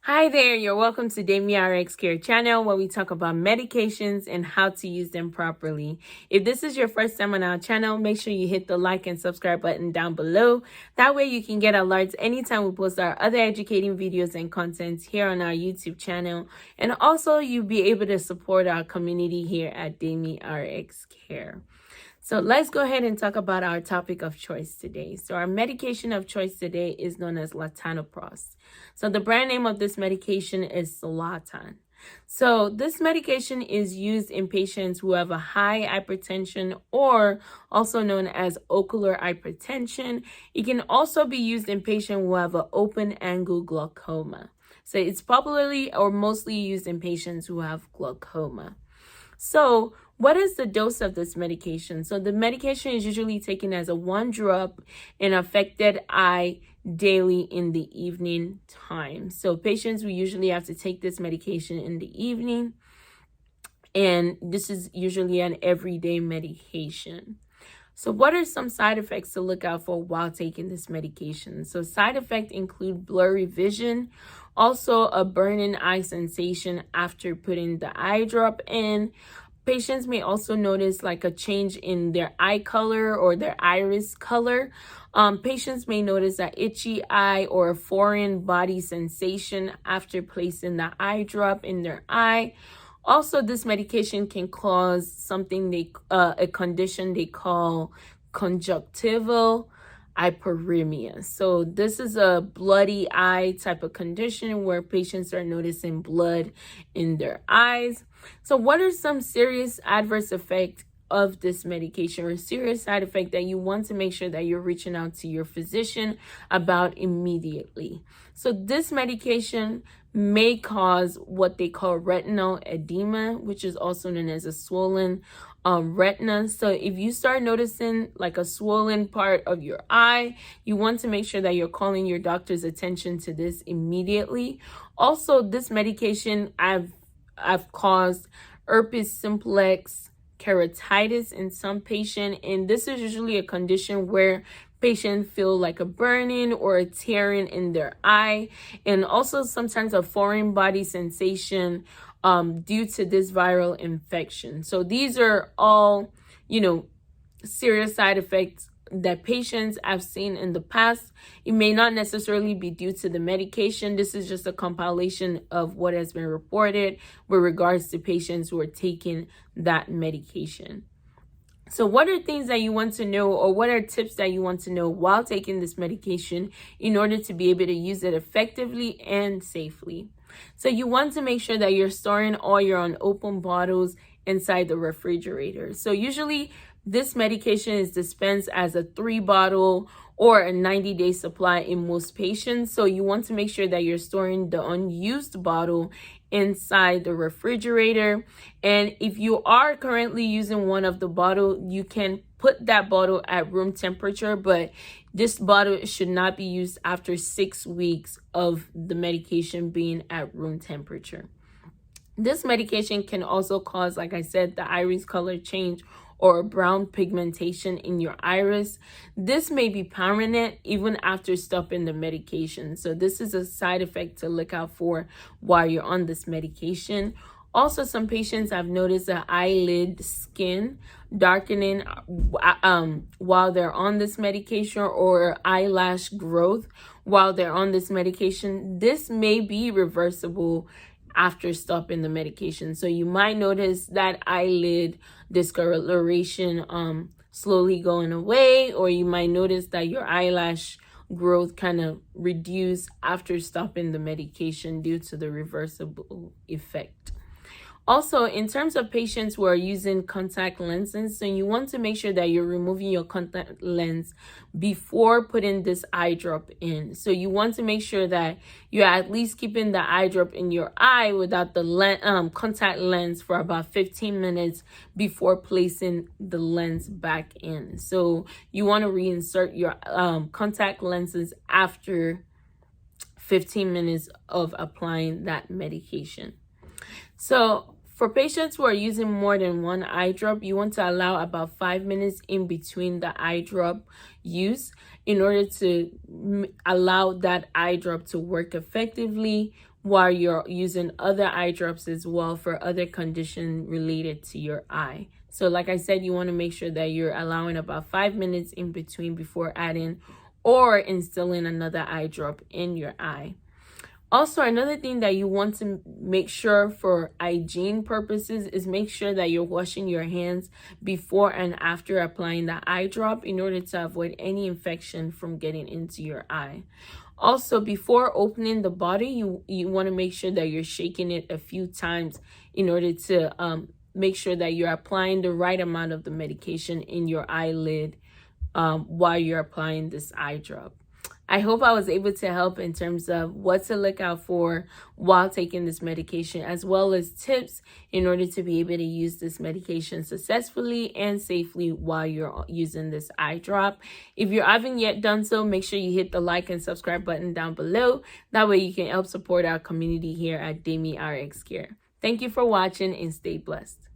Hi there, you're welcome to Demi RX Care channel where we talk about medications and how to use them properly. If this is your first time on our channel, make sure you hit the like and subscribe button down below. That way you can get alerts anytime we post our other educating videos and content here on our YouTube channel. And also you'll be able to support our community here at Demi RX Care. So let's go ahead and talk about our topic of choice today. So our medication of choice today is known as Latanoprost. So the brand name of this medication is Xalatan. So this medication is used in patients who have a high hypertension or also known as ocular hypertension. It can also be used in patients who have an open angle glaucoma. So it's popularly or mostly used in patients who have glaucoma. So what is the dose of this medication? So the medication is usually taken as a 1 drop in affected eye daily in the evening time. So patients will usually have to take this medication in the evening, and this is usually an everyday medication. So what are some side effects to look out for while taking this medication? So side effects include blurry vision, also a burning eye sensation after putting the eye drop in. Patients may also notice like a change in their eye color or their iris color. Patients may notice an itchy eye or a foreign body sensation after placing the eye drop in their eye. Also, this medication can cause something a condition they call conjunctival hyperemia. So this is a bloody eye type of condition where patients are noticing blood in their eyes. So what are some serious adverse effects of this medication or serious side effect that you want to make sure that you're reaching out to your physician about immediately? So this medication may cause what they call retinal edema, which is also known as a swollen retina. So if you start noticing like a swollen part of your eye, you want to make sure that you're calling your doctor's attention to this immediately. Also, this medication I've caused herpes simplex keratitis in some patient, and this is usually a condition where patients feel like a burning or a tearing in their eye, and also sometimes a foreign body sensation due to this viral infection. So these are all, serious side effects that patients have seen in the past. It may not necessarily be due to the medication. This is just a compilation of what has been reported with regards to patients who are taking that medication. So what are things that you want to know, or what are tips that you want to know while taking this medication in order to be able to use it effectively and safely? So you want to make sure that you're storing all your unopened bottles inside the refrigerator. So usually this medication is dispensed as a 3-bottle or a 90-day supply in most patients. So you want to make sure that you're storing the unused bottle inside the refrigerator. And if you are currently using one of the bottle, you can put that bottle at room temperature, but this bottle should not be used after 6 weeks of the medication being at room temperature. This medication can also cause, like I said, the iris color change or brown pigmentation in your iris. This may be permanent even after stopping the medication. So this is a side effect to look out for while you're on this medication. Also, some patients have noticed the eyelid skin darkening while they're on this medication, or eyelash growth while they're on this medication. This may be reversible after stopping the medication. So you might notice that eyelid discoloration slowly going away, or you might notice that your eyelash growth kind of reduced after stopping the medication due to the reversible effect. Also, in terms of patients who are using contact lenses, so you want to make sure that you're removing your contact lens before putting this eye drop in. So you want to make sure that you're at least keeping the eye drop in your eye without the contact lens for about 15 minutes before placing the lens back in. So you want to reinsert your contact lenses after 15 minutes of applying that medication. So For patients who are using more than one eye drop, you want to allow about 5 minutes in between the eye drop use in order to allow that eye drop to work effectively while you're using other eye drops as well for other conditions related to your eye. So like I said, you want to make sure that you're allowing about 5 minutes in between before adding or instilling another eye drop in your eye. Also, another thing that you want to make sure for hygiene purposes is make sure that you're washing your hands before and after applying the eye drop in order to avoid any infection from getting into your eye. Also, before opening the body, you want to make sure that you're shaking it a few times in order to make sure that you're applying the right amount of the medication in your eyelid while you're applying this eye drop. I hope I was able to help in terms of what to look out for while taking this medication, as well as tips in order to be able to use this medication successfully and safely while you're using this eye drop. If you haven't yet done so, make sure you hit the like and subscribe button down below. That way you can help support our community here at DME RX Care. Thank you for watching and stay blessed.